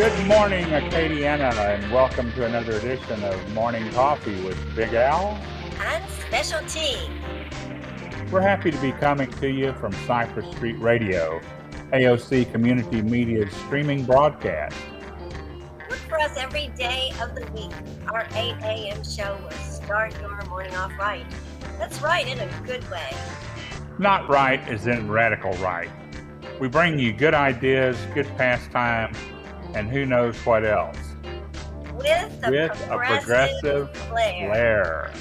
Good morning, Acadiana, and welcome to another edition of Morning Coffee with Big Al and Special T. We're happy to be coming to you from Cypress Street Radio, AOC Community Media's streaming broadcast. Look for us every day of the week. Our 8 a.m. show will start your morning off right. That's right, in a good way. Not right as in radical right. We bring you good ideas, good pastime, and who knows what else. With a progressive flair.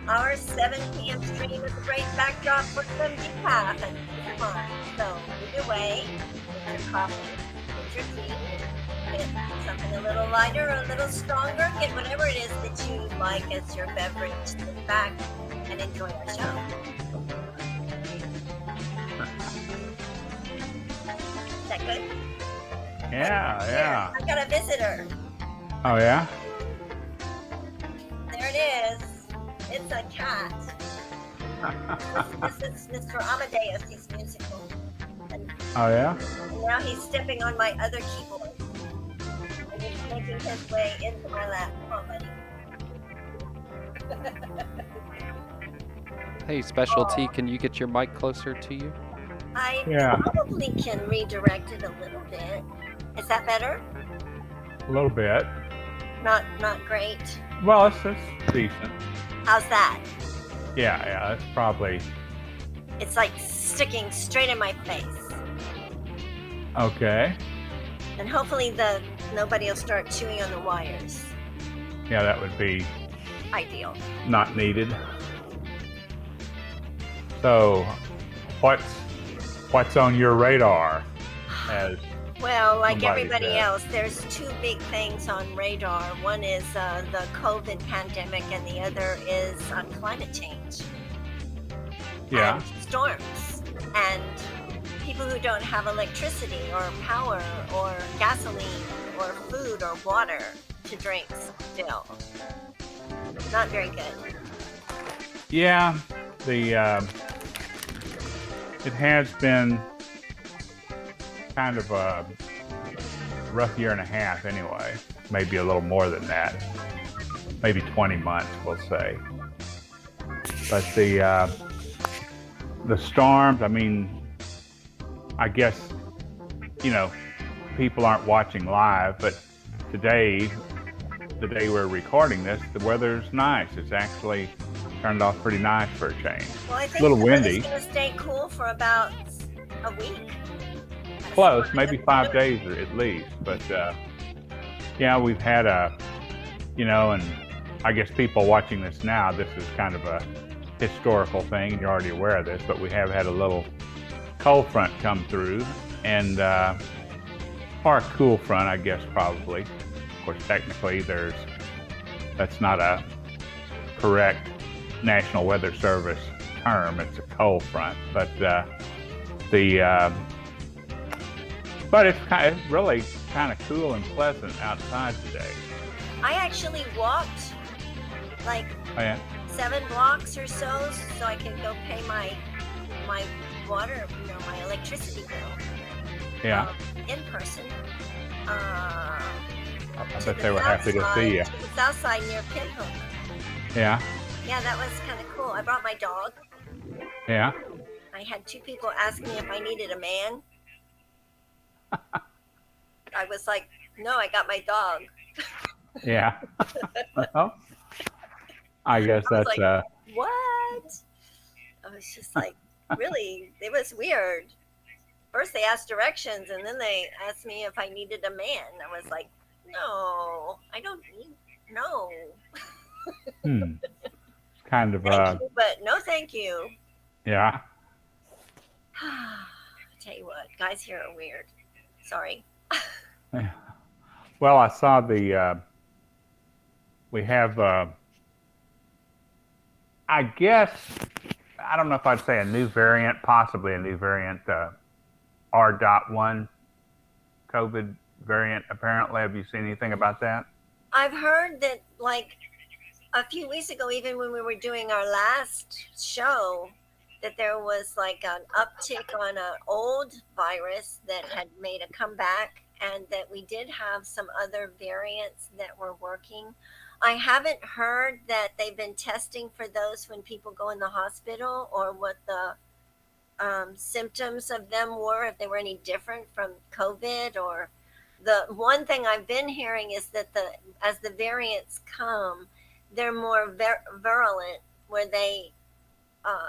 Our 7 p.m. stream is a great backdrop for some decaf and fun. So either way, get your coffee, get your tea, get something a little lighter or a little stronger, get whatever it is that you like as your beverage. Sit back and enjoy our show. Is that good? Yeah. I got a visitor. Oh, yeah? There it is. It's a cat. This is Mr. Amadeus. He's musical. Oh, yeah? And now he's stepping on my other keyboard. And he's making his way into my lap. Come on, buddy. Hey, Special T, can you get your mic closer to you? I probably can redirect it a little bit. Is that better? A little bit. Not great. Well, it's decent. How's that? Yeah, it's probably... It's like sticking straight in my face. Okay. And hopefully nobody will start chewing on the wires. Yeah, that would be... ideal. Not needed. So, what's on your radar? Well, like everybody else, there's two big things on radar. One is the COVID pandemic, and the other is climate change. Yeah. And storms, and people who don't have electricity or power or gasoline or food or water to drink still. Not very good. Yeah, it has been kind of a rough year and a half anyway, maybe a little more than that, maybe 20 months we'll say. But the storms, I mean, I guess, people aren't watching live, but today, the day we're recording this, the weather's nice. It's actually turned off pretty nice for a change. Well, I think a little windy. It's going to stay cool for about a week. Close, maybe 5 days at least. But we've had and I guess people watching this now, this is kind of a historical thing. You're already aware of this, but we have had a little cold front come through, and or a cool front, I guess, probably. Of course, technically, that's not a correct National Weather Service term. It's a cold front, but but it's really kind of cool and pleasant outside today. I actually walked like 7 blocks or so I can go pay my water, my electricity bill. Yeah. In person. I bet they were happy to see you. To the south side near Pinhook. Yeah. Yeah, that was kind of cool. I brought my dog. Yeah. I had 2 people ask me if I needed a man. I was like, no, I got my dog. Yeah. Well, I guess I was that's like, what? I was just like, really, it was weird. First they asked directions, and then they asked me if I needed a man. I was like, no, I don't need, no. Kind of thank you, but no thank you. Yeah. I tell you what, guys here are weird. Sorry. Well, I saw we have I guess, I don't know if I'd say a new variant, possibly a new variant, R.1 COVID variant, apparently. Have you seen anything about that? I've heard that, like, a few weeks ago, even when we were doing our last show, that there was like an uptick on an old virus that had made a comeback, and that we did have some other variants that were working. I haven't heard that they've been testing for those when people go in the hospital, or what the symptoms of them were, if they were any different from COVID. Or the one thing I've been hearing is that as the variants come, they're more virulent, where they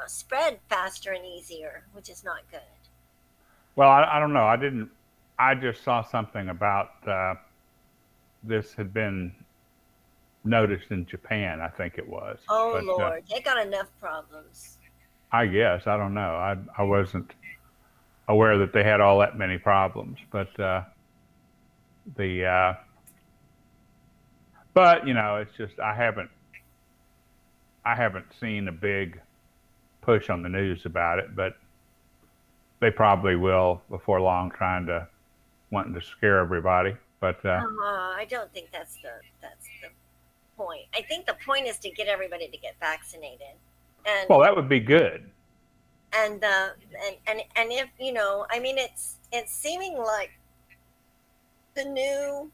spread faster and easier, which is not good. Well, I don't know. I just saw something about this had been noticed in Japan, I think it was. Oh, but, Lord, they got enough problems. I guess. I don't know. I wasn't aware that they had all that many problems. But but it's just I haven't seen a big push on the news about it, but they probably will before long, wanting to scare everybody. But I don't think that's the point. I think the point is to get everybody to get vaccinated. And well, that would be good. And if I mean, it's seeming like the new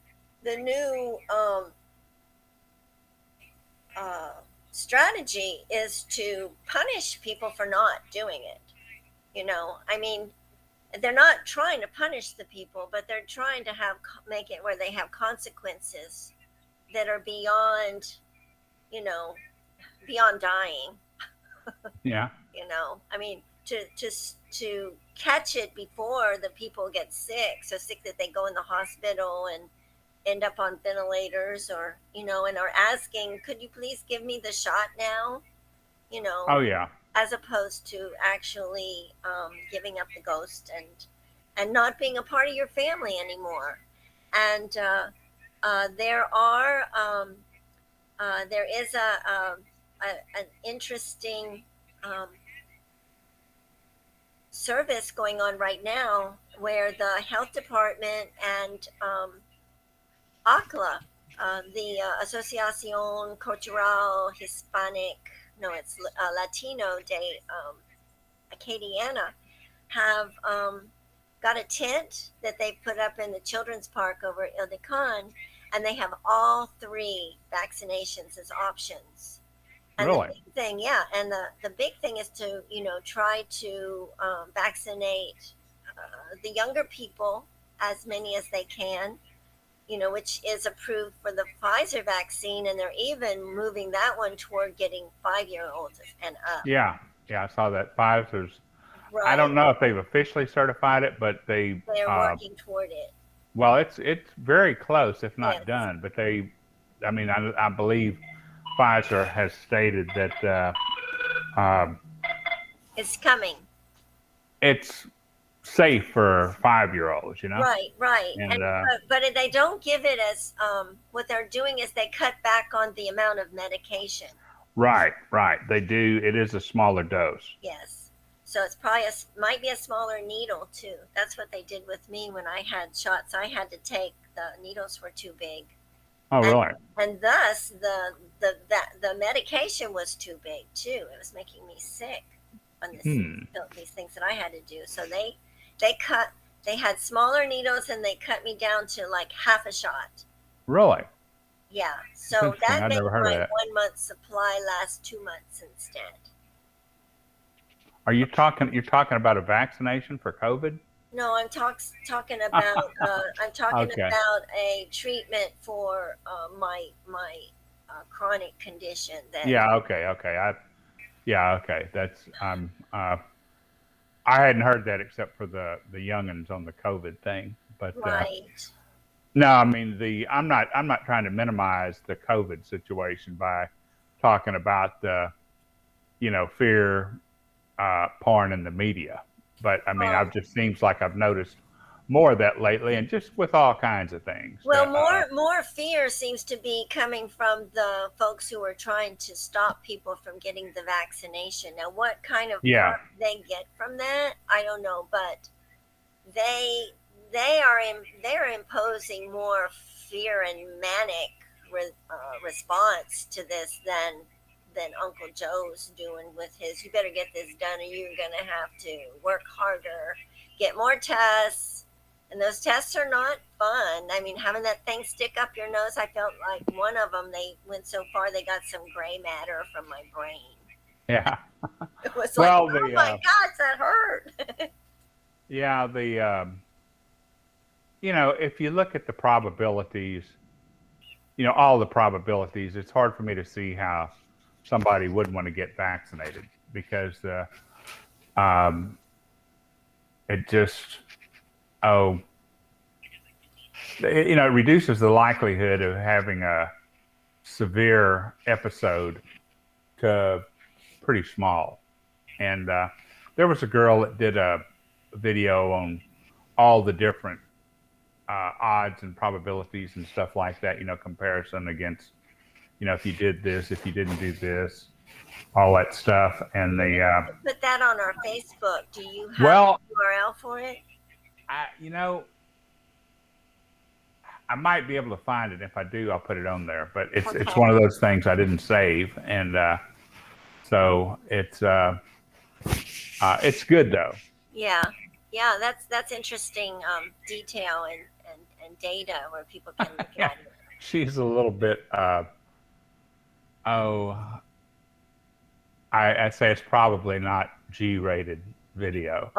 strategy is to punish people for not doing it. I mean, they're not trying to punish the people, but they're trying to make it where they have consequences that are beyond dying. Yeah. I mean, to catch it before the people get sick, so sick that they go in the hospital and end up on ventilators, or and are asking, could you please give me the shot now? Oh yeah. As opposed to actually giving up the ghost and not being a part of your family anymore. And there is an interesting service going on right now, where the health department and ACLA, the Asociación Cultural Hispanic, no, it's Latino de Acadiana, have got a tent that they put up in the children's park over at Il de Con, and they have all 3 vaccinations as options. And really? The big thing, yeah, and the big thing is to try to vaccinate the younger people, as many as they can, which is approved for the Pfizer vaccine, and they're even moving that one toward getting 5-year-olds and up. Yeah, I saw that Pfizer's. Right. I don't know if they've officially certified it, but they're working toward it. Well, it's very close, if not Yes. done. But I believe Pfizer has stated that It's coming. It's safe for 5-year-olds, Right. And but they don't give it as what they're doing is they cut back on the amount of medication. Right. They do. It is a smaller dose. Yes. So it's probably might be a smaller needle too. That's what they did with me when I had shots. I had to take, the needles were too big. Oh, really? And thus the medication was too big too. It was making me sick on these things that I had to do. So they had smaller needles, and they cut me down to like half a shot. Really? Yeah. So that made never heard my of that. 1 month supply last 2 months instead. Are you talking? You're talking about a vaccination for COVID? No, I'm talking about Okay. about a treatment for my chronic condition. That Yeah. Okay. Okay. That's I hadn't heard that except for the youngins on the COVID thing, but right. no, I mean I'm not trying to minimize the COVID situation by talking about the fear porn in the media, but I mean I've just seems like I've noticed more of that lately, and just with all kinds of things. Well, more fear seems to be coming from the folks who are trying to stop people from getting the vaccination. Now, what kind of harm they get from that, I don't know, but they're imposing more fear and manic response to this than Uncle Joe's doing with his, you better get this done or you're going to have to work harder, get more tests, And those tests are not fun. I mean, having that thing stick up your nose, I felt like one of them, they went so far they got some gray matter from my brain. Yeah. It was Well, like, oh my gosh, that hurt. yeah, if you look at the probabilities, all the probabilities, it's hard for me to see how somebody wouldn't want to get vaccinated because um, it just, oh, it reduces the likelihood of having a severe episode to pretty small. And there was a girl that did a video on all the different odds and probabilities and stuff like that, comparison against, if you did this, if you didn't do this, all that stuff. And put that on our Facebook. Do you have well, the URL for it? I might be able to find it. If I do, I'll put it on there. But it's one of those things I didn't save, and so it's good though. Yeah, that's interesting detail and data where people can look at it. She's a little bit. I say it's probably not G-rated video,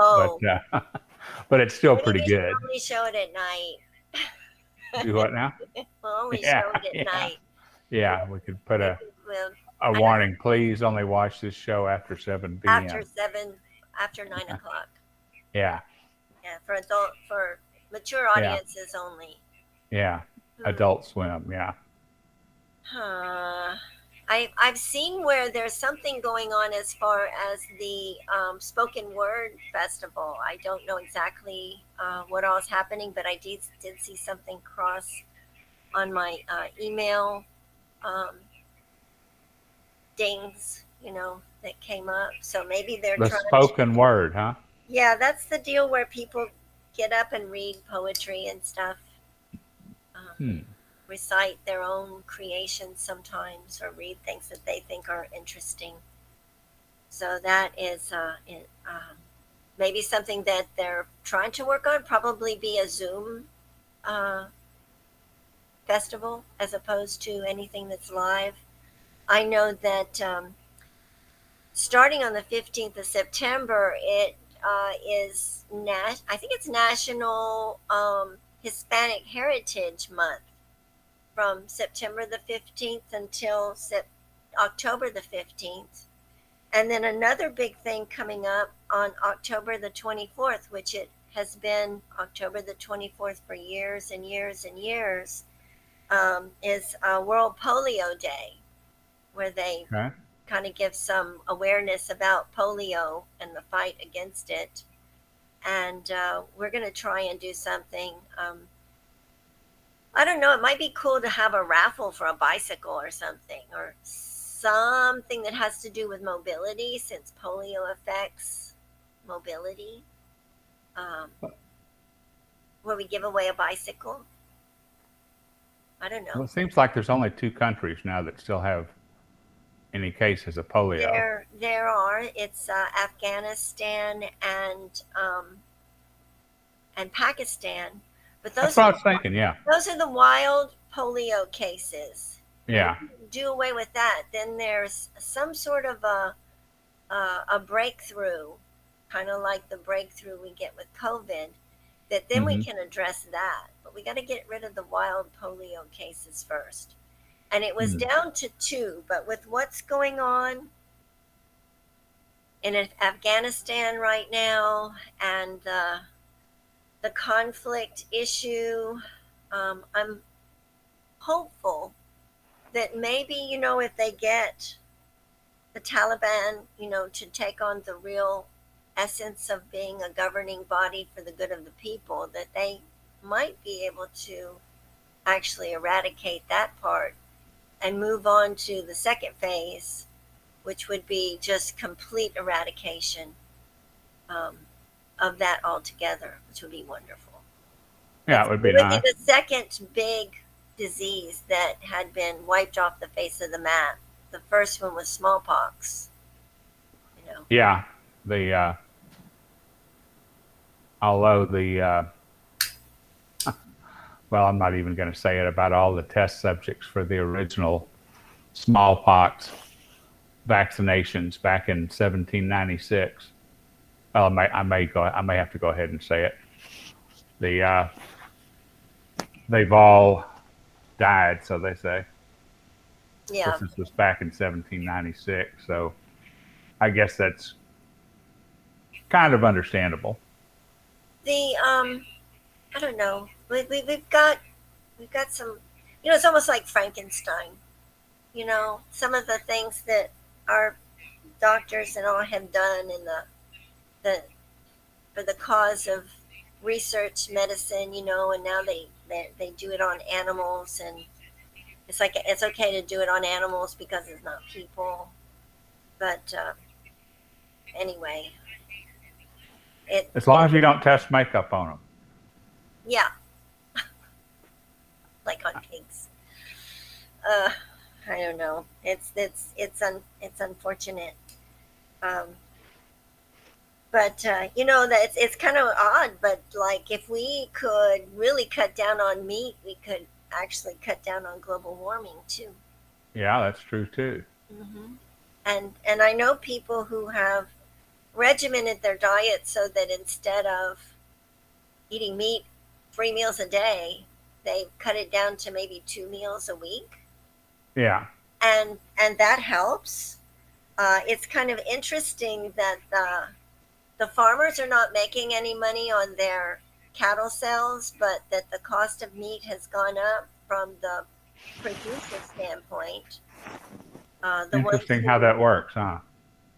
but it's still pretty good. Only show it at night. Do what now? We'll only show it at night. Yeah, we could put a warning. Please only watch this show after 7 p.m. After 9 o'clock. Yeah. Yeah, for mature audiences only. Yeah, Adult Swim. Yeah. I've seen where there's something going on as far as the spoken word festival. I don't know exactly what all is happening, but I did see something cross on my email dings, that came up. So maybe they're the trying spoken word, huh? Yeah, that's the deal where people get up and read poetry and stuff. Recite their own creations sometimes, or read things that they think are interesting. So that is maybe something that they're trying to work on. Probably be a Zoom festival as opposed to anything that's live. I know that starting on the 15th of September, it is I think it's National Hispanic Heritage Month, from September the 15th until October the 15th. And then another big thing coming up on October the 24th, which it has been October the 24th for years and years and years, is World Polio Day, where they kind of give some awareness about polio and the fight against it. And we're going to try and do something. I don't know, it might be cool to have a raffle for a bicycle or something that has to do with mobility, since polio affects mobility. Where we give away a bicycle. I don't know. Well, it seems like there's only 2 countries now that still have any cases of polio. There are. It's Afghanistan and Pakistan. But that's what I was thinking, yeah. Those are the wild polio cases. Yeah. Do away with that. Then there's some sort of a breakthrough, kind of like the breakthrough we get with COVID, that then we can address that. But we got to get rid of the wild polio cases first. And it was down to 2, but with what's going on in Afghanistan right now and the conflict issue, I'm hopeful that maybe, if they get the Taliban, to take on the real essence of being a governing body for the good of the people, that they might be able to actually eradicate that part and move on to the second phase, which would be just complete eradication of that altogether, which would be wonderful. Yeah, it would be nice. It would be the second big disease that had been wiped off the face of the map. The first one was smallpox. Yeah, although the well, I'm not even going to say it, about all the test subjects for the original smallpox vaccinations back in 1796. Well, I may have to go ahead and say it. They've all died, so they say. Yeah. This was back in 1796, so I guess that's kind of understandable. The I don't know. We've got some. It's almost like Frankenstein. Some of the things that our doctors and all have done in the for the cause of research medicine. And now they do it on animals, and it's like it's okay to do it on animals because it's not people. But anyway, as long as you don't test makeup on them. Yeah, like on pigs. I don't know. It's unfortunate. Um, but that it's kind of odd. But like, if we could really cut down on meat, we could actually cut down on global warming too. Yeah, that's true too. Mm-hmm. And I know people who have regimented their diet so that instead of eating meat 3 meals a day, they cut it down to maybe 2 meals a week. Yeah. And that helps. It's kind of interesting that the farmers are not making any money on their cattle sales, but that the cost of meat has gone up from the producer standpoint. Interesting how that works, huh?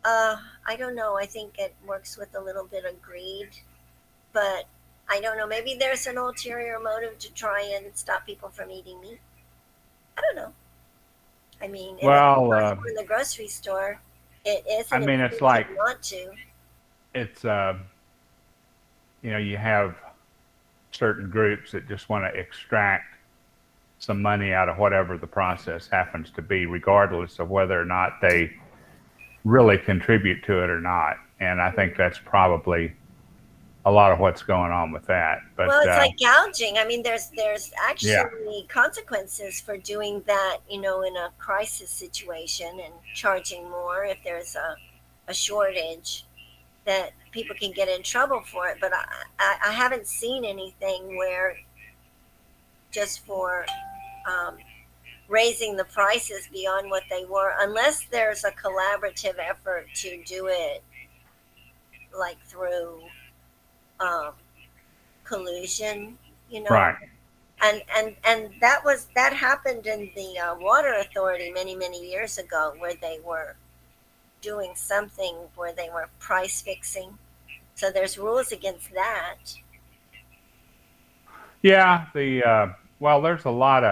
I don't know. I think it works with a little bit of greed, but I don't know. Maybe there's an ulterior motive to try and stop people from eating meat. I don't know. I mean, well, in the grocery store, it isn't. I mean, it's like not to. It's you have certain groups that just want to extract some money out of whatever the process happens to be, regardless of whether or not they really contribute to it or not. And I think that's probably a lot of what's going on with that. But well, it's like gouging. I mean, there's actually consequences for doing that, in a crisis situation, and charging more if there's a shortage, that people can get in trouble for it. But I haven't seen anything where just for raising the prices beyond what they were, unless there's a collaborative effort to do it, like through collusion, right. And that happened in the water authority many years ago, where they were doing something where they were price fixing. So there's rules against that. Yeah, well, there's a lot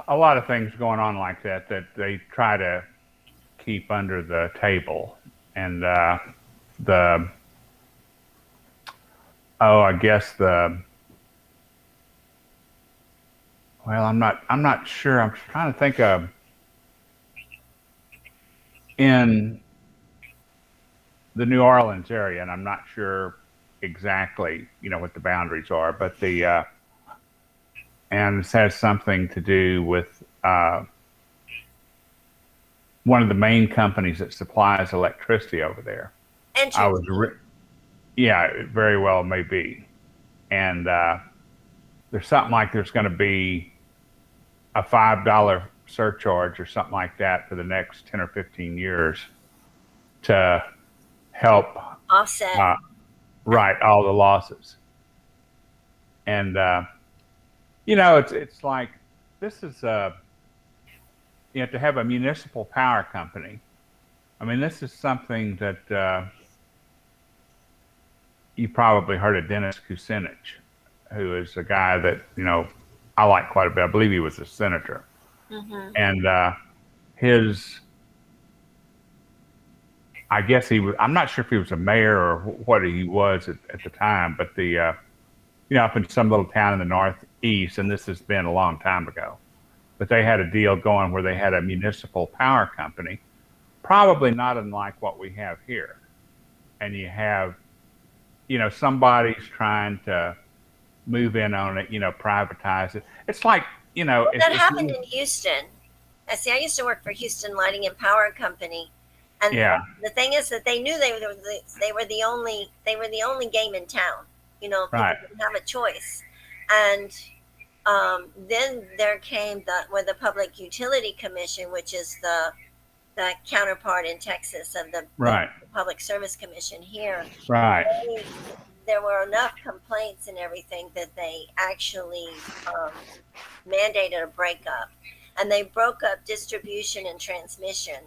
of things going on like that they try to keep under the table, and I guess I'm not sure. I'm trying to think of in the New Orleans area, and I'm not sure exactly, what the boundaries are, but and this has something to do with one of the main companies that supplies electricity over there. Yeah, it very well may be. And there's something like there's going to be a $5 surcharge or something like that for the next 10 or 15 years to help offset right all the losses. And it's like, this is to have a municipal power company. I mean, this is something that you probably heard of Dennis Kucinich, who is a guy that I like quite a bit. I believe he was a senator. Mm-hmm. And I guess he was, I'm not sure if he was a mayor or what he was at the time, but up in some little town in the Northeast, and this has been a long time ago, but they had a deal going where they had a municipal power company, probably not unlike what we have here. And you have, somebody's trying to move in on it, privatize it. It's like, Well, that happened in Houston. See, I used to work for Houston Lighting and Power Company, and yeah, the thing is that they knew they were the only game in town. People right, didn't have a choice, and then there came the Public Utility Commission, which is the counterpart in Texas of the right, Public Service Commission here. right. There were enough complaints and everything that they actually mandated a breakup, and they broke up distribution and transmission.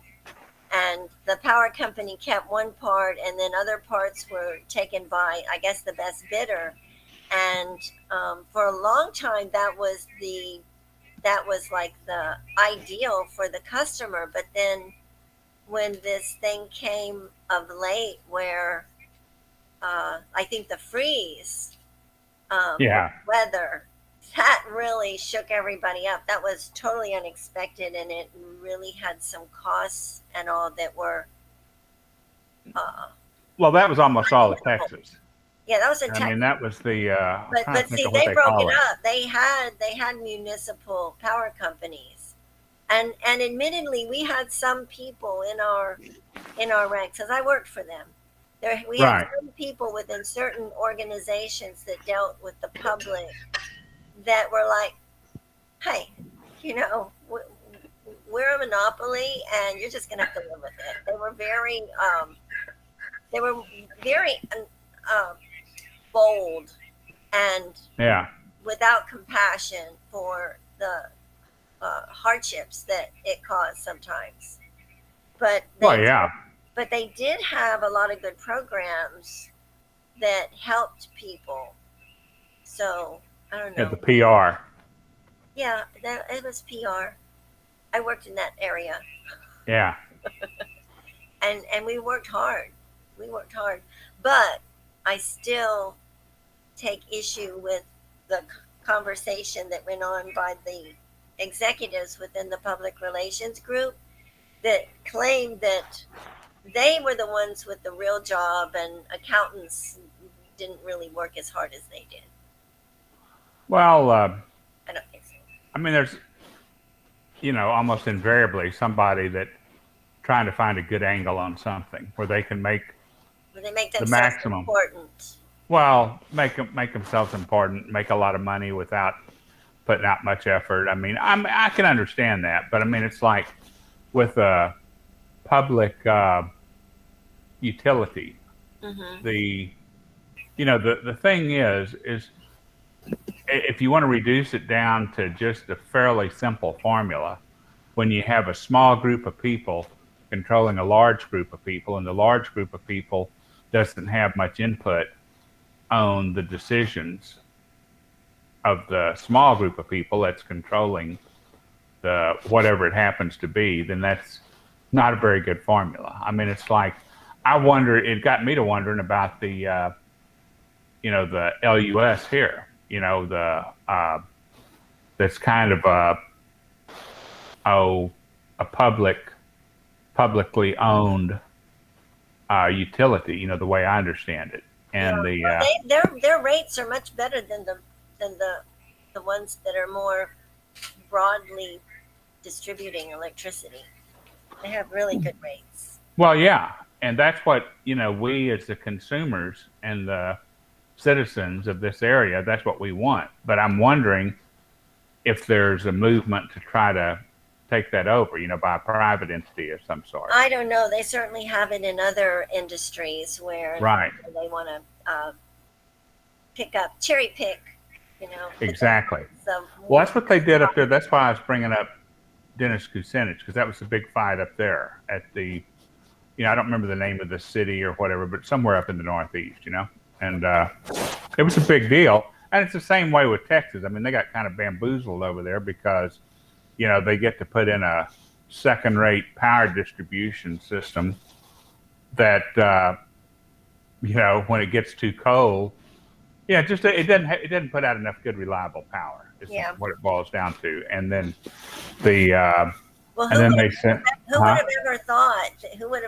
And the power company kept one part, and then other parts were taken by, I guess, the best bidder. And for a long time, that was like the ideal for the customer. But then, when this thing came of late, where I think the freeze, weather, that really shook everybody up. That was totally unexpected, and it really had some costs and all that were. Well, that was almost all of Texas. Yeah, that was in Texas. I mean, that was the. But see, they broke it up. They had municipal power companies, and admittedly, we had some people in our ranks, because I worked for them. We had some people within certain organizations that dealt with the public that were like, hey, we're a monopoly, and you're just gonna have to live with it. They were very bold and without compassion for the hardships that it caused sometimes. But they did have a lot of good programs that helped people. So I don't know. Yeah, the PR. Yeah, it was PR. I worked in that area. Yeah. and we worked hard. But I still take issue with the conversation that went on by the executives within the public relations group that claimed that they were the ones with the real job, and accountants didn't really work as hard as they did. Well, I don't think so. I mean, there's, almost invariably somebody that trying to find a good angle on something where they can make the maximum important. Well, make themselves important, make a lot of money without putting out much effort. I mean, I can understand that, but I mean, it's like with a public utility, the thing is if you want to reduce it down to just a fairly simple formula, when you have a small group of people controlling a large group of people, and the large group of people doesn't have much input on the decisions of the small group of people that's controlling the whatever it happens to be, then that's not a very good formula. I mean, it's like, it got me to wondering about the the LUS here, that's kind of a publicly owned utility, the way I understand it. And their rates are much better than the ones that are more broadly distributing electricity. They have really good rates. Well, yeah, and that's what we as the consumers and the citizens of this area, that's what we want. But I'm wondering if there's a movement to try to take that over, by a private entity of some sort. I don't know. They certainly have it in other industries where they want to cherry pick, Exactly. Well, that's what they did up there. That's why I was bringing up Dennis Kucinich, because that was the big fight up there at the, I don't remember the name of the city or whatever, but somewhere up in the Northeast, and it was a big deal. And it's the same way with Texas. I mean, they got kind of bamboozled over there because, they get to put in a second-rate power distribution system that, when it gets too cold, it doesn't put out enough good, reliable power. Is what it boils down to. And then who would have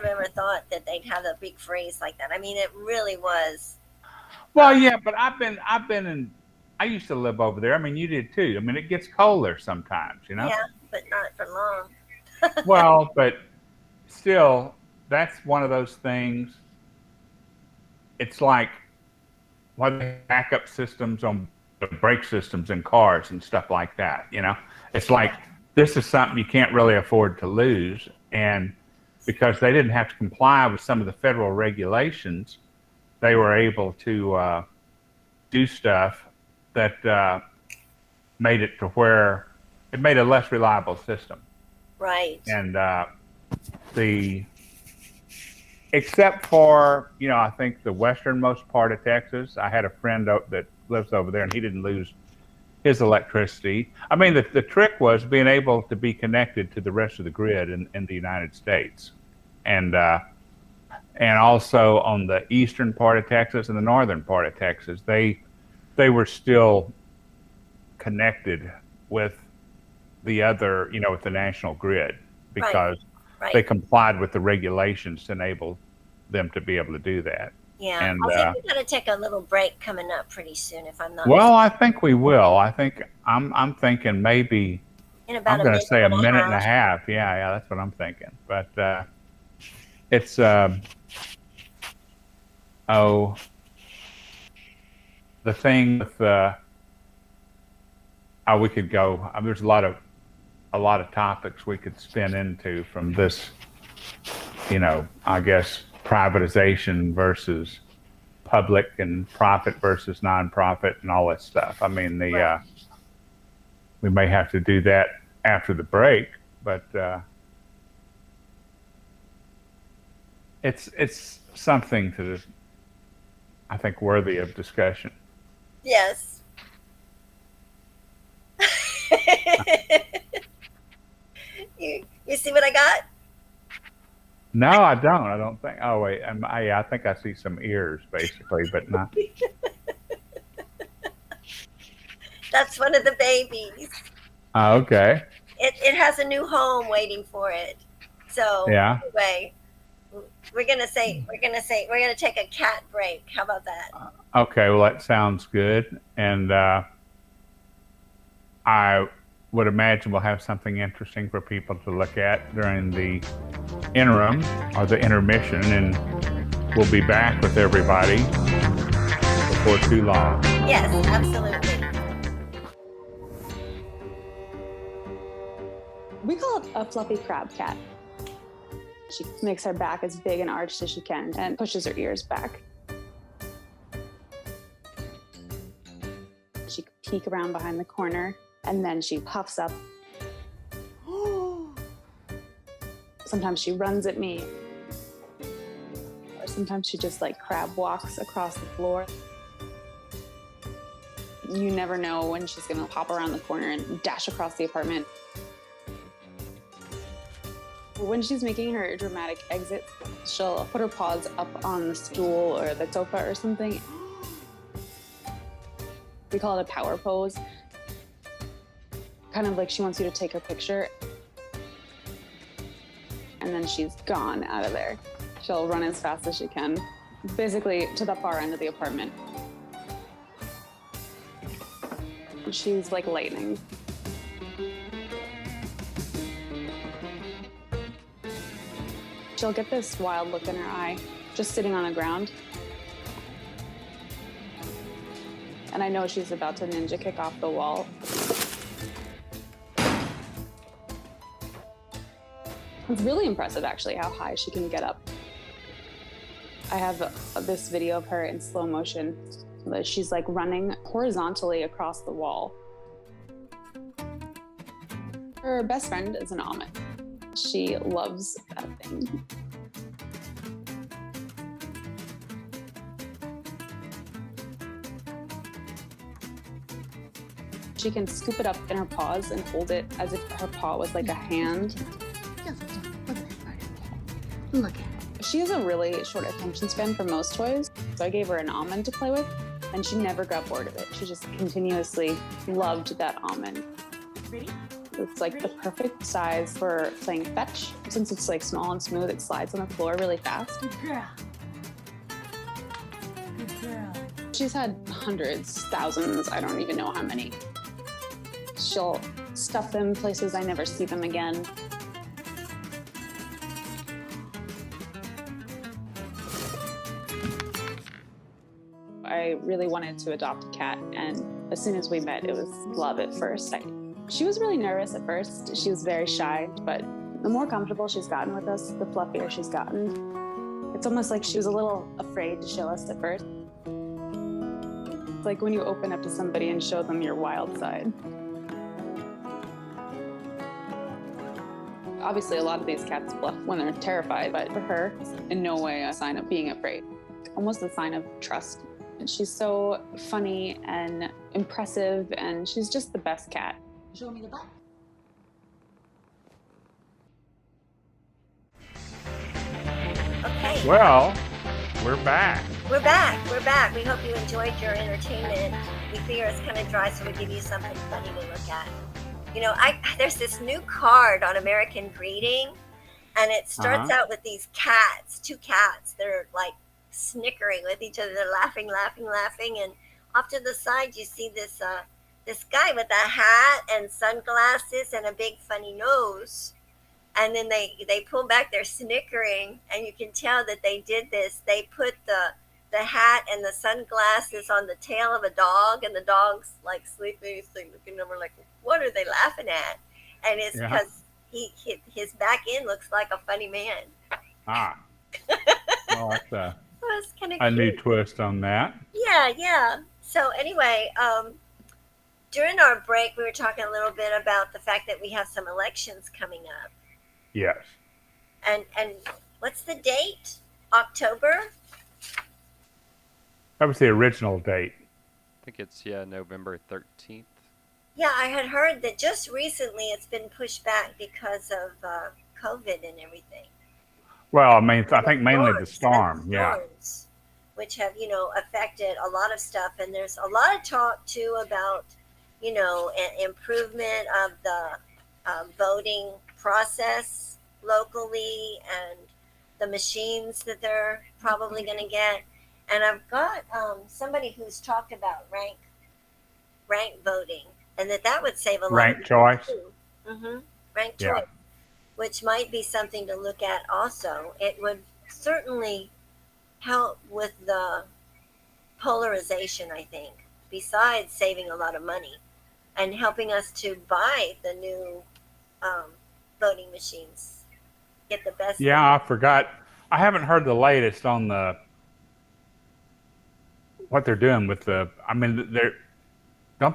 ever thought that they'd have a big freeze like that? I mean, it really was. Well, yeah, but I I used to live over there. I mean, you did too. I mean, it gets colder sometimes, you know? Yeah, but not for long. Well, but still, that's one of those things. It's like why they backup systems on the brake systems in cars and stuff like that, you know? It's like this is something you can't really afford to lose. And because they didn't have to comply with some of the federal regulations, they were able to do stuff that made it to where it made a less reliable system. Right. And except for, you know, I think the westernmost part of Texas, I had a friend that lives over there and he didn't lose his electricity. I mean, the trick was being able to be connected to the rest of the grid in the United States. And also on the eastern part of Texas and the northern part of Texas, they were still connected with the other, you know, with the national grid because they complied with the regulations to enable them to be able to do that. Yeah, and, I think we're going to take a little break coming up pretty soon, if I'm not Well, I think we will. I think I'm thinking maybe in about I'm going to say a minute and a half. Yeah, that's what I'm thinking. But it's the thing with we could go. There's a lot of topics we could spin into from this. You know, I guess privatization versus public and profit versus nonprofit and all that stuff. I mean, we may have to do that after the break, but it's something to, I think, worthy of discussion. Yes. You see what I got? No, I don't. I don't think. Oh wait, I think I see some ears basically, but not. That's one of the babies. Okay. It has a new home waiting for it. So yeah. Anyway, we're gonna take a cat break. How about that? Okay. Well, that sounds good, and I would imagine we'll have something interesting for people to look at during the interim or the intermission, and we'll be back with everybody before too long. Yes, absolutely. We call it a fluffy crab cat. She makes her back as big and arched as she can and pushes her ears back. She can peek around behind the corner and then she puffs up. Sometimes she runs at me. Or sometimes she just like crab walks across the floor. You never know when she's gonna pop around the corner and dash across the apartment. When she's making her dramatic exit, she'll put her paws up on the stool or the sofa or something. We call it a power pose. Kind of like she wants you to take her picture. And then she's gone out of there. She'll run as fast as she can, basically to the far end of the apartment. She's like lightning. She'll get this wild look in her eye, just sitting on the ground. And I know she's about to ninja kick off the wall. It's really impressive, actually, how high she can get up. I have this video of her in slow motion. She's like running horizontally across the wall. Her best friend is an almond. She loves that thing. She can scoop it up in her paws and hold it as if her paw was like a hand. Look at it. She has a really short attention span for most toys, so I gave her an almond to play with, and she never got bored of it. She just continuously loved that almond. Ready? It's like the perfect size for playing fetch. Since it's like small and smooth, it slides on the floor really fast. Good girl. Good girl. She's had hundreds, thousands, I don't even know how many. She'll stuff them places I never see them again. I really wanted to adopt a cat, and as soon as we met, it was love at first sight. She was really nervous at first. She was very shy, but the more comfortable she's gotten with us, the fluffier she's gotten. It's almost like she was a little afraid to show us at first. It's like when you open up to somebody and show them your wild side. Obviously, a lot of these cats bluff when they're terrified, but for her, in no way a sign of being afraid. Almost a sign of trust. And she's so funny and impressive, and she's just the best cat. Show me the butt. Okay. Well, we're back. We're back. We're back. We hope you enjoyed your entertainment. We figure it's kind of dry, so we give you something funny to look at. You know, there's this new card on American Greeting, and it starts out with these cats, two cats. They're like snickering with each other. They're laughing, and off to the side you see this guy with a hat and sunglasses and a big funny nose. And then they pull back their snickering, and you can tell that they did this. They put the hat and the sunglasses on the tail of a dog, and the dog's like sleeping. He's like looking over like, what are they laughing at? And it's because his back end looks like a funny man. Ah. Well, that's It's kind of a new twist on that. Yeah. So anyway, during our break, we were talking a little bit about the fact that we have some elections coming up. Yes. And what's the date? October? That was the original date. I think it's, November 13th. Yeah, I had heard that just recently it's been pushed back because of COVID and everything. Well, I mean, I think mainly the storm, storms, which have, affected a lot of stuff. And there's a lot of talk, too, about, improvement of the voting process locally and the machines that they're probably going to get. And I've got somebody who's talked about rank voting, and that would save a lot. Ranked choice. Ranked choice, which might be something to look at also. It would certainly help with the polarization, I think, besides saving a lot of money and helping us to buy the new voting machines. Get the best. Yeah, I forgot. I haven't heard the latest on what they're doing with don't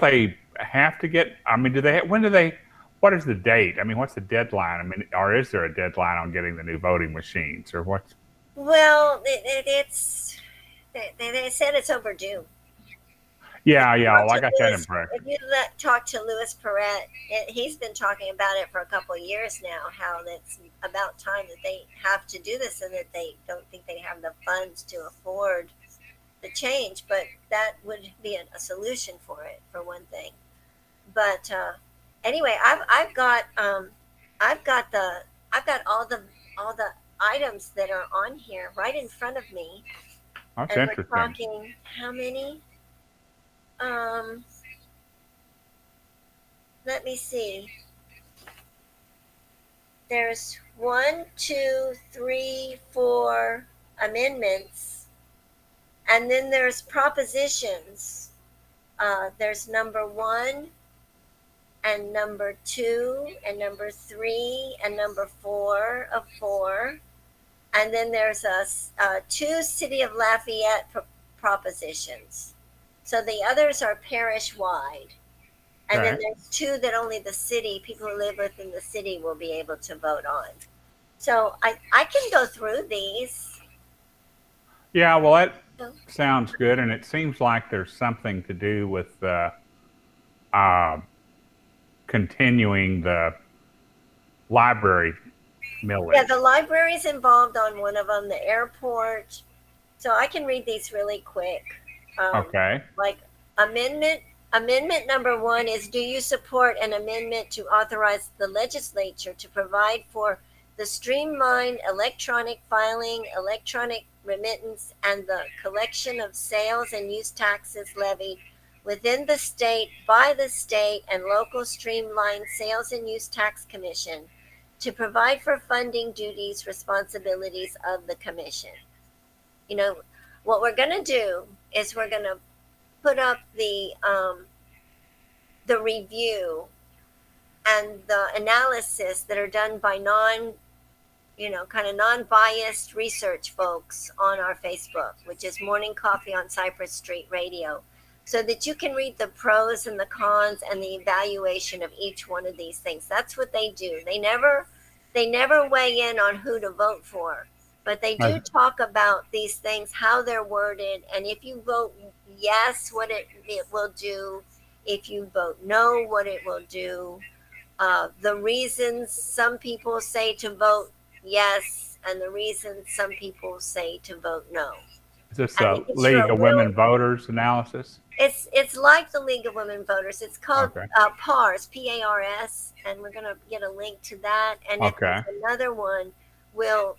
they have to get, what is the date? I mean, what's the deadline? Or is there a deadline on getting the new voting machines, or what? Well, they said it's overdue. Yeah, well, I got that impression. If you talk to Louis Perret, he's been talking about it for a couple of years now, how it's about time that they have to do this and that they don't think they have the funds to afford the change, but that would be a solution for it, for one thing. But anyway, I've got all the items that are on here right in front of me. That's and interesting. We're talking how many? Let me see. There's 1, 2, 3, 4 amendments, and then there's propositions. There's number 1 and number 2 and number 3 and number 4 of 4, and then there's 2 City of Lafayette propositions. So the others are parish-wide. And then there's 2 that only the city, people who live within the city, will be able to vote on. So I can go through these. Yeah, well, that sounds good. And it seems like there's something to do with continuing the library millage. Yeah, the library's involved on one of them, the airport. So I can read these really quick. Okay. Like amendment number 1 is, do you support an amendment to authorize the legislature to provide for the streamlined electronic filing, electronic remittance, and the collection of sales and use taxes levied within the state by the state and local streamlined sales and use tax commission to provide for funding duties, responsibilities of the commission. You know, what we're going to do is we're going to put up the review and the analysis that are done by non-biased research folks on our Facebook, which is Morning Coffee on Cypress Street Radio, so that you can read the pros and the cons and the evaluation of each one of these things. That's what they do. They never weigh in on who to vote for, but they do talk about these things, how they're worded, and if you vote yes, what it will do. If you vote no, what it will do. The reasons some people say to vote yes, and the reasons some people say to vote no. Is this a League of Women Voters analysis? It's like the League of Women Voters. It's called PARS, P-A-R-S, and we're going to get a link to that. And if there's another one, we'll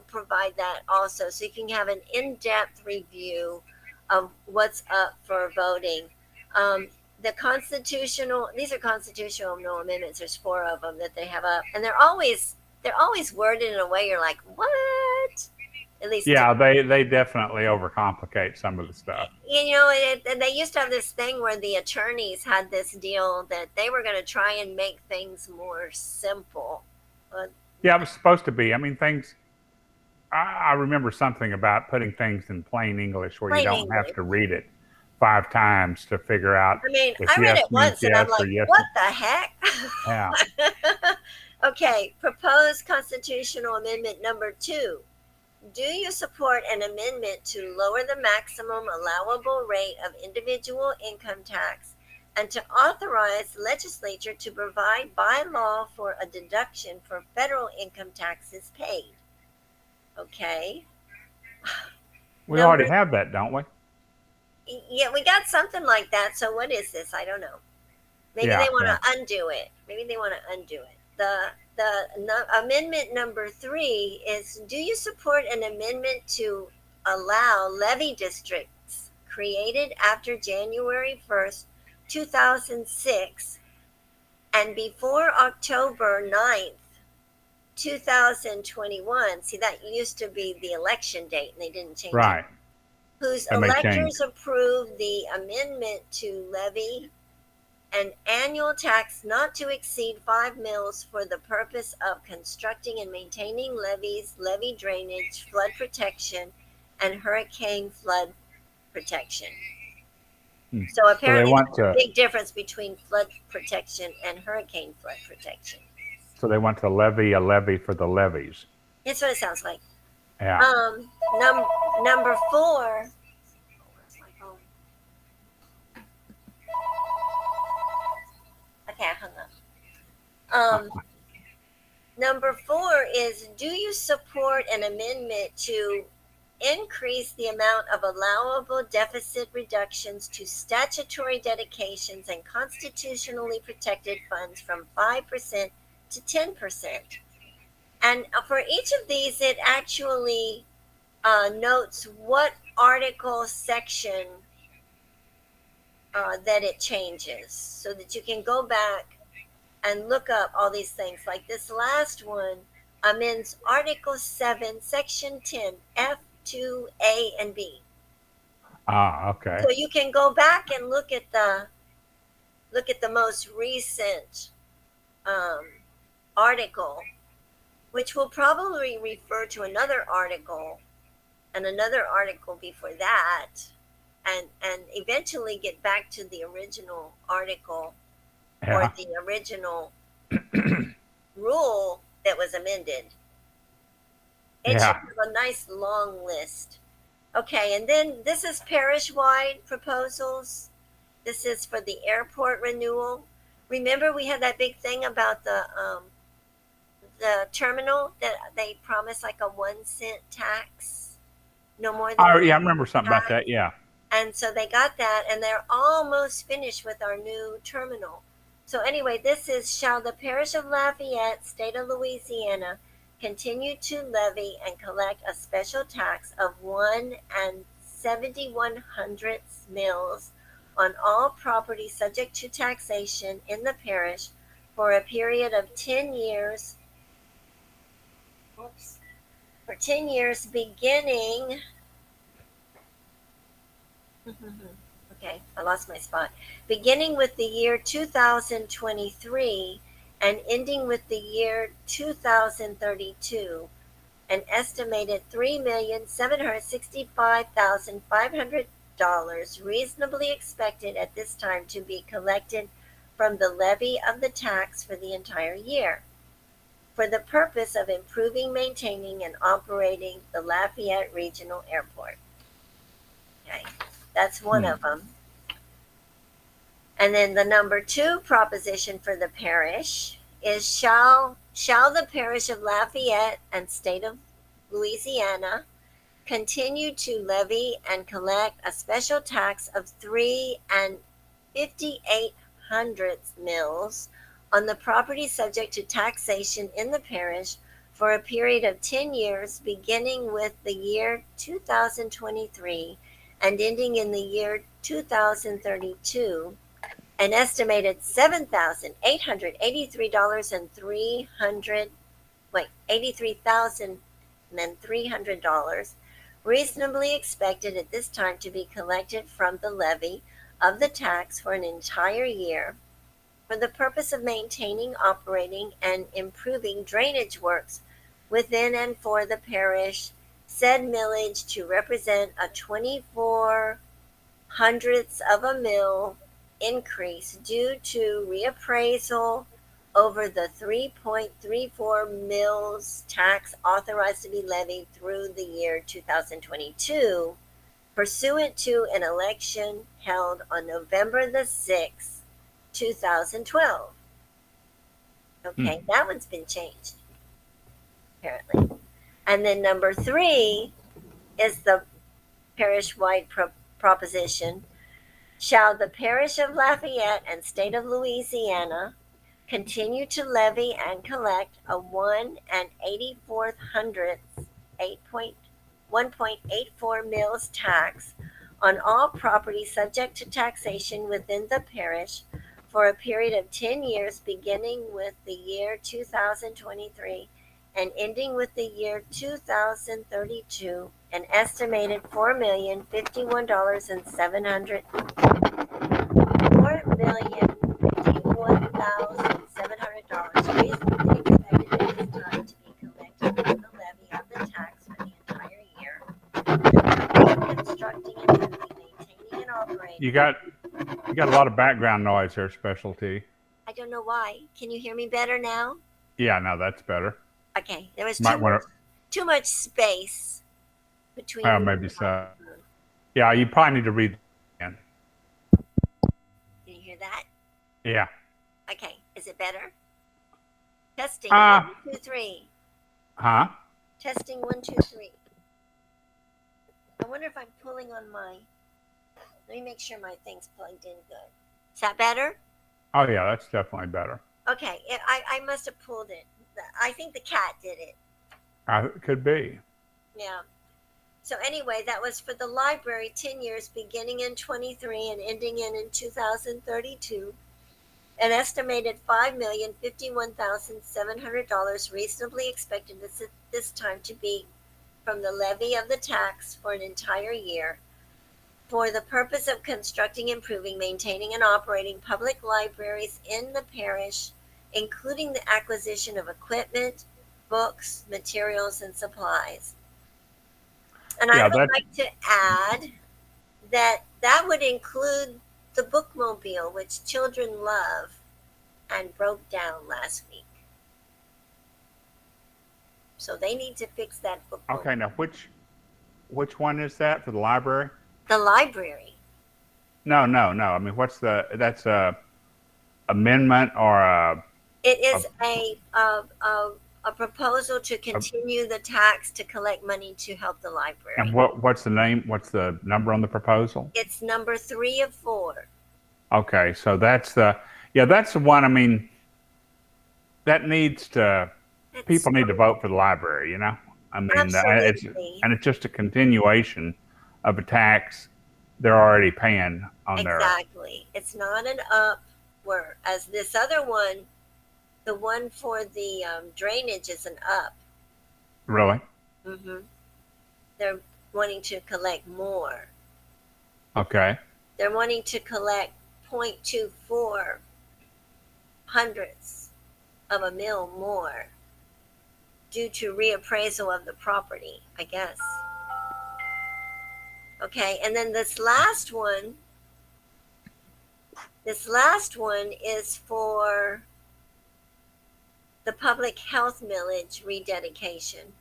provide that also, so you can have an in-depth review of what's up for voting. These are constitutional no amendments. There's 4 of them that they have up, and they're always worded in a way you're like, what? At least they definitely overcomplicate some of the stuff. You know, and they used to have this thing where the attorneys had this deal that they were going to try and make things more simple. Yeah, it was supposed to be. I mean, I remember something about putting things in plain English where you don't have to read it 5 times to figure out. I mean, I read it once and I'm like, what the heck? Yeah. Okay, proposed constitutional amendment number 2. Do you support an amendment to lower the maximum allowable rate of individual income tax and to authorize the legislature to provide by law for a deduction for federal income taxes paid? Okay. We already have that, don't we? Yeah, we got something like that. So what is this? I don't know. Maybe they want to undo it. The amendment number 3 is, do you support an amendment to allow levy districts created after January 1st, 2006 and before October 9th, 2021? See, that used to be the election date and they didn't change it. Whose electors approved the amendment to levy an annual tax not to exceed 5 mils for the purpose of constructing and maintaining levees, levee drainage, flood protection, and hurricane flood protection. So apparently there's a big difference between flood protection and hurricane flood protection. So they want to levy a levy for the levees. That's what it sounds like. Yeah. Number 4. Okay, I hung up. Number 4 is, do you support an amendment to increase the amount of allowable deficit reductions to statutory dedications and constitutionally protected funds from 5% to 10%? And for each of these, it actually notes what article section that it changes, so that you can go back and look up all these things. Like this last one amends Article 7, Section 10, F, 2, A, and B. Okay. So you can go back and look at the most recent article, which will probably refer to another article and another article before that, and eventually get back to the original article or the original rule that was amended. It should have a nice long list. Okay, and then this is parish-wide proposals. This is for the airport renewal. Remember, we had that big thing about the terminal that they promised, like a 1 cent tax, no more than. Oh yeah, I remember something about that. Yeah. And so they got that, and they're almost finished with our new terminal. So anyway, this is, shall the parish of Lafayette, state of Louisiana, continue to levy and collect a special tax of 1 71/100 mills on all property subject to taxation in the parish for a period of 10 years. For 10 years beginning. Okay, I lost my spot. Beginning with the year 2023 and ending with the year 2032, an estimated $3,765,500 reasonably expected at this time to be collected from the levy of the tax for the entire year, for the purpose of improving, maintaining, and operating the Lafayette Regional Airport. Okay, that's one of them. And then the number 2 proposition for the parish is shall the parish of Lafayette and state of Louisiana continue to levy and collect a special tax of 3 58/100 mills on the property subject to taxation in the parish for a period of 10 years beginning with the year 2023 and ending in the year 2032, an estimated $83,300 reasonably expected at this time to be collected from the levy of the tax for an entire year for the purpose of maintaining, operating, and improving drainage works within and for the parish, said millage to represent a 24/100 of a mill increase due to reappraisal over the 3.34 mills tax authorized to be levied through the year 2022, pursuant to an election held on November the 6th, 2012. Okay, that one's been changed, apparently. And then number 3 is the parish-wide proposition. Shall the parish of Lafayette and state of Louisiana continue to levy and collect a 1 84/100 1.84 mills tax on all property subject to taxation within the parish for a period of 10 years beginning with the year 2023 and ending with the year 2032, an estimated $4,051,700 reasonably expected at this time to be collected from the levy of the tax for the entire year. Constructing, improving, maintaining, and operating. You got a lot of background noise here, Specialty. I don't know why. Can you hear me better now? Yeah, no, that's better. Okay, there was too much space between. Oh, maybe so. Yeah, you probably need to read again. Did you hear that? Yeah. Okay, is it better? Testing 1, 2, 3. Huh? Testing 1, 2, 3. I wonder if I'm pulling on my. Let me make sure my thing's plugged in good. Is that better? Oh yeah, that's definitely better. Okay, I must have pulled it. I think the cat did it. It could be. Yeah. So anyway, that was for the library, 10 years beginning in 23 and ending in 2032. An estimated $5,051,700 reasonably expected at this time to be from the levy of the tax for an entire year for the purpose of constructing, improving, maintaining, and operating public libraries in the parish, including the acquisition of equipment, books, materials, and supplies. And I would like to add that would include the bookmobile, which children love and broke down last week. So they need to fix that bookmobile. Okay, now which one is that for the library? The library. No. I mean, that's a amendment or a? It is a proposal to continue the tax to collect money to help the library. And what's the name? What's the number on the proposal? It's number 3 of 4. Okay, so that's the one. I mean, that needs to. people need to vote for the library, you know? I mean, Absolutely. it's just a continuation of a tax they're already paying on their. Exactly. It's not an up, whereas this other one, the one for the drainage is an up. Really? hmm They're wanting to collect more. Okay. They're wanting to collect 0.24 hundredths of a mil more due to reappraisal of the property, I guess. Okay, and then this last one is for the public health millage rededication.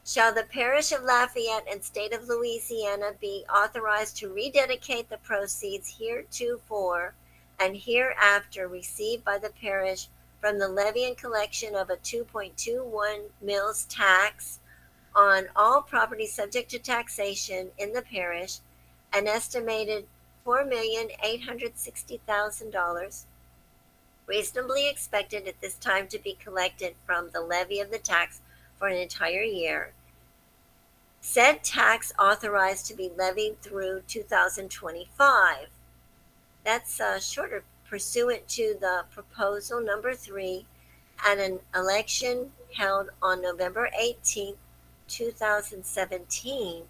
Shall the parish of Lafayette and state of Louisiana be authorized to rededicate the proceeds heretofore and hereafter received by the parish from the levy and collection of a 2.21 mils tax on all property subject to taxation in the parish, an estimated $4,860,000, reasonably expected at this time to be collected from the levy of the tax for an entire year. Said tax authorized to be levied through 2025. That's shorter, pursuant to the proposal number 3 at an election held on November 18th, 2017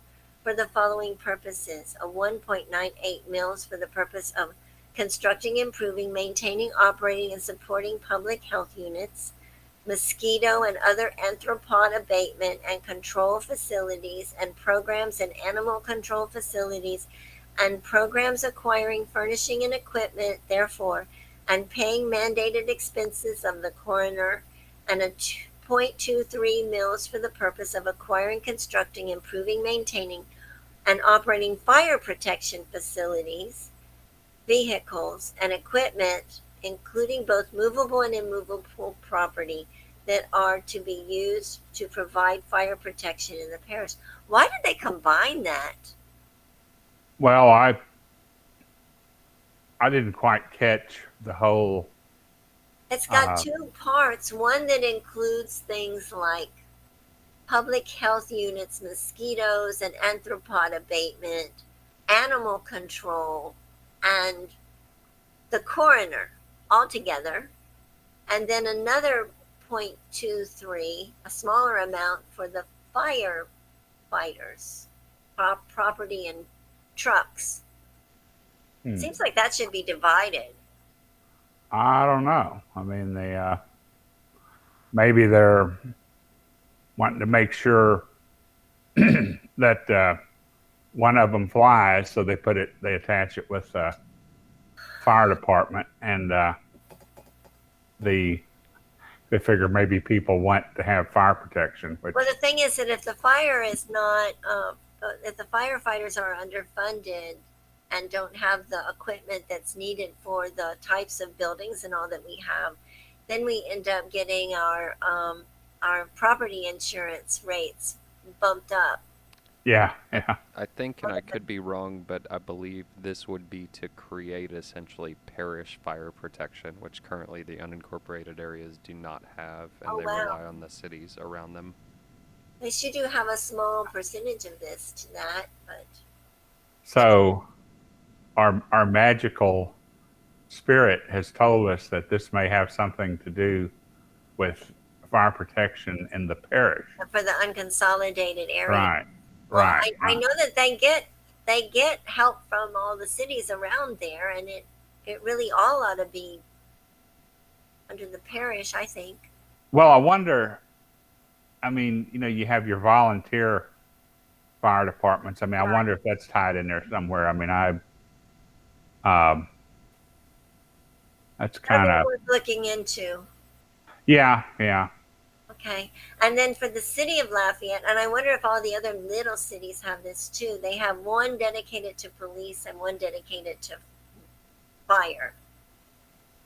for the following purposes: a 1.98 mils for the purpose of constructing, improving, maintaining, operating, and supporting public health units, mosquito and other arthropod abatement and control facilities, and programs and animal control facilities, and programs acquiring, furnishing, and equipment, therefore, and paying mandated expenses of the coroner, and a 0.23 mils for the purpose of acquiring, constructing, improving, maintaining, and operating fire protection facilities, vehicles, and equipment, including both movable and immovable property, that are to be used to provide fire protection in the parish. Why did they combine that? Well, I didn't quite catch the whole. It's got two parts. One that includes things like public health units, mosquitoes and arthropod abatement, animal control, and the coroner all together. And then another 0.23, a smaller amount for the firefighters, property and trucks. Seems like that should be divided. I don't know. I mean, maybe they're wanting to make sure that one of them flies, so they attach it with the fire department, and they figure maybe people want to have fire protection. Well, the thing is that if the fire is not, if the firefighters are underfunded and don't have the equipment that's needed for the types of buildings and all that we have, then we end up getting our property insurance rates bumped up. Yeah. I think, and I could be wrong, but I believe this would be to create essentially parish fire protection, which currently the unincorporated areas do not have, and they rely on the cities around them. They should do have a small percentage of this to that, but. So, our magical spirit has told us that this may have something to do with fire protection in the parish. For the unconsolidated area. Right. Well, Right. I know that they get help from all the cities around there, and it really all ought to be under the parish, I think. Well, I wonder, I mean, you have your volunteer fire departments. I mean, I wonder if that's tied in there somewhere. I mean, that's kind of worth looking into. Yeah. Okay. And then for the city of Lafayette, and I wonder if all the other little cities have this too, they have one dedicated to police and one dedicated to fire.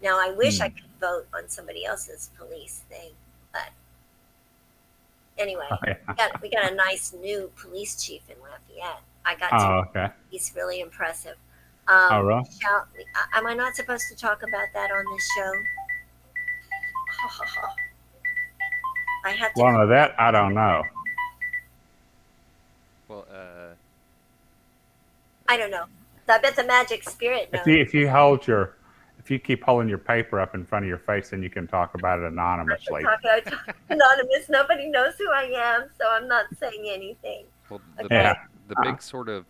Now, I wish I could vote on somebody else's police thing, but anyway, we got a nice new police chief in Lafayette. I got to. Okay. He's really impressive. Really? Am I not supposed to talk about that on this show? I have to. Well, no, that I don't know. Well, I don't know. I bet the magic spirit knows. If you keep holding your paper up in front of your face, then you can talk about it anonymously. I talk anonymous. Nobody knows who I am, so I'm not saying anything. well, Okay. the big sort of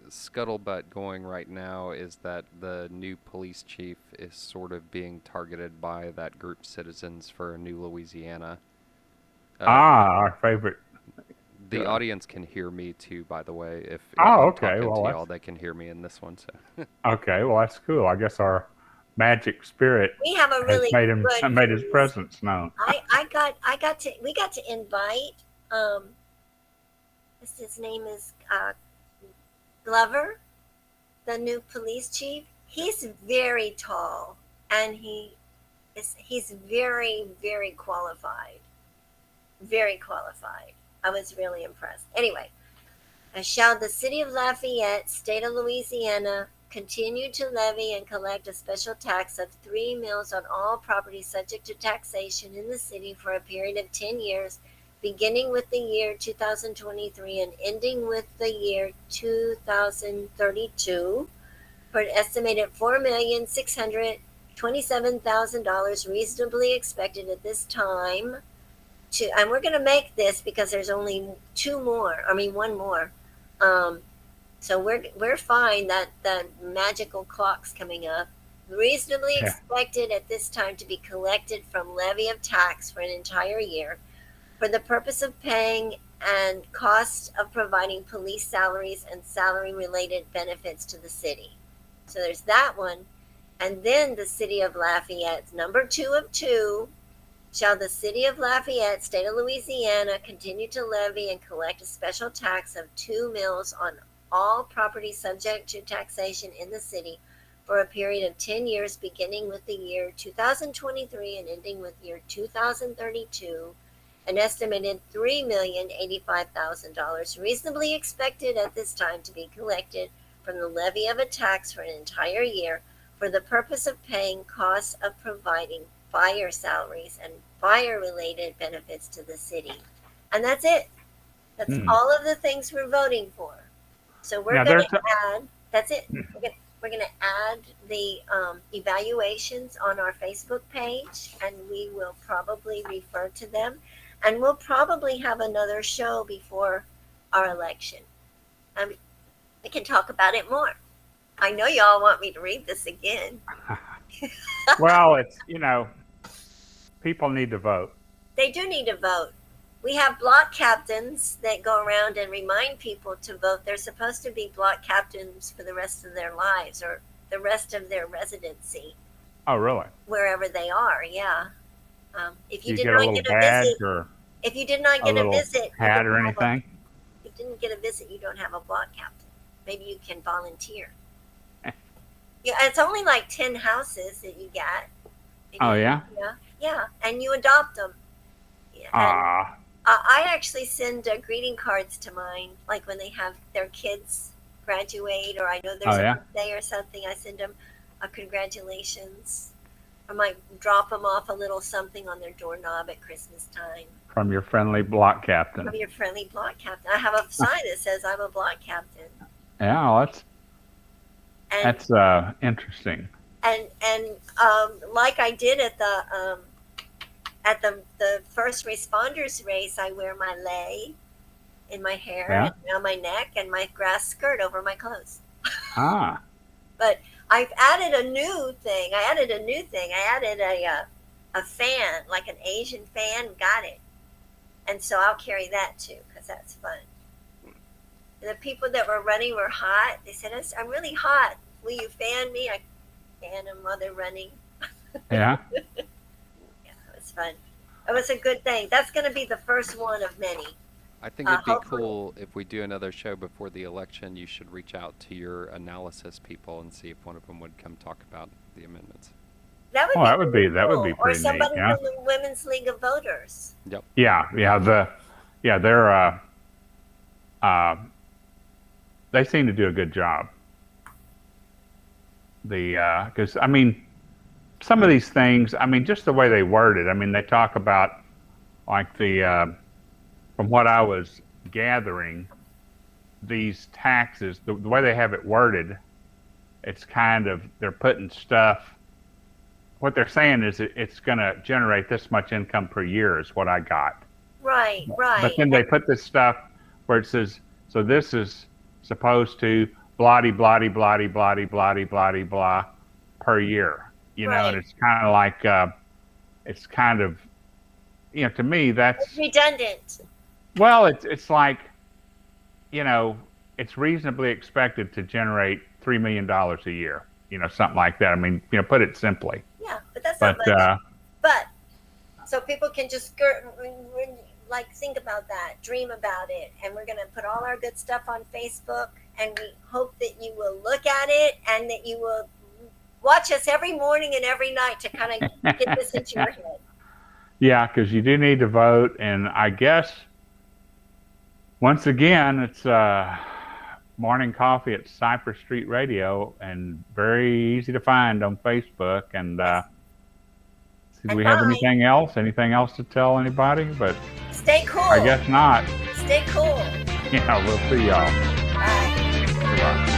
scuttlebutt going right now is that the new police chief is sort of being targeted by that group Citizens for a New Louisiana. Our favorite. The audience can hear me too, by the way. If Oh, I'm okay. talking Well, to that's- y'all, they can hear me in this one. So Okay, well that's cool. I guess our magic spirit We have a has really made his good. presence known. We got to invite. His name is Glover, the new police chief. He's very tall, and he's very, very qualified. Very qualified. I was really impressed. Anyway, shall the city of Lafayette, state of Louisiana, continue to levy and collect a special tax of 3 mills on all property subject to taxation in the city for a period of 10 years, beginning with the year 2023 and ending with the year 2032, for an estimated $4,627,000 reasonably expected at this time. And we're going to make this because there's only one more. So we're fine that the magical clock's coming up. Reasonably expected at this time to be collected from levy of tax for an entire year for the purpose of paying and cost of providing police salaries and salary-related benefits to the city. So there's that one. And then the city of Lafayette's number 2 of 2. Shall the city of Lafayette, state of Louisiana, continue to levy and collect a special tax of 2 mills on all property subject to taxation in the city for a period of 10 years, beginning with the year 2023 and ending with year 2032, an estimated $3,085,000 reasonably expected at this time to be collected from the levy of a tax for an entire year for the purpose of paying costs of providing fire salaries and fire-related benefits to the city. And that's it. That's all of the things we're voting for. So we're going to add, that's it. We're going to add the evaluations on our Facebook page, and we will probably refer to them. And we'll probably have another show before our election. We can talk about it more. I know y'all want me to read this again. Well, it's, people need to vote. They do need to vote. We have block captains that go around and remind people to vote. They're supposed to be block captains for the rest of their lives or the rest of their residency. Oh, really? Wherever they are, yeah. If you Do did you get a not little get a badge visit, or if you did not get a visit, hat or anything? If you didn't get a visit, you don't have a block captain. Maybe you can volunteer. Yeah, it's only like 10 houses that you get. Oh, yeah? Yeah, and you adopt them. Yeah, I actually send greeting cards to mine, like when they have their kids graduate, or I know there's a birthday or something. I send them a congratulations. I might drop them off a little something on their doorknob at Christmas time. From your friendly block captain. From your friendly block captain. I have a sign that says I'm a block captain. Yeah, well, that's interesting. And like I did at the first responders race, I wear my lei in my hair and around my neck and my grass skirt over my clothes. But I've added a new thing. I added a fan, like an Asian fan. Got it. And so I'll carry that too, because that's fun. The people that were running were hot. They said, I'm really hot. Will you fan me? I fan them while they're running. Yeah. Yeah, it was fun. It was a good thing. That's going to be the first one of many. I think it'd be cool if we do another show before the election. You should reach out to your analysis people and see if one of them would come talk about the amendments. That would be pretty pretty or neat. somebody Yeah. from the Women's League of Voters. Yep. They're they seem to do a good job. Because some of these things, just the way they word it. They talk about like from what I was gathering, these taxes, the way they have it worded, it's kind of, they're putting stuff, what they're saying is it's going to generate this much income per year is what I got. Right, right. But then they put this stuff where it says, so this is supposed to blah, blah, blah, blah, blah, blah, blah per year, you know, and it's kind of like, it's kind of, you know, to me, that's it's redundant. Well, it's like, you know, it's reasonably expected to generate $3 million a year, you know, something like that. I mean, you know, put it simply. Yeah, but that's not much. But so people can just like think about that, dream about it, and we're gonna put all our good stuff on Facebook, and we hope that you will look at it and that you will watch us every morning and every night to kind of get this into your head. Yeah, because you do need to vote, and I guess once again, it's morning coffee at Cypress Street Radio, and very easy to find on Facebook. And do we have anything else? Anything else to tell anybody? But stay cool. I guess not. Stay cool. Yeah, we'll see y'all. Bye. Goodbye.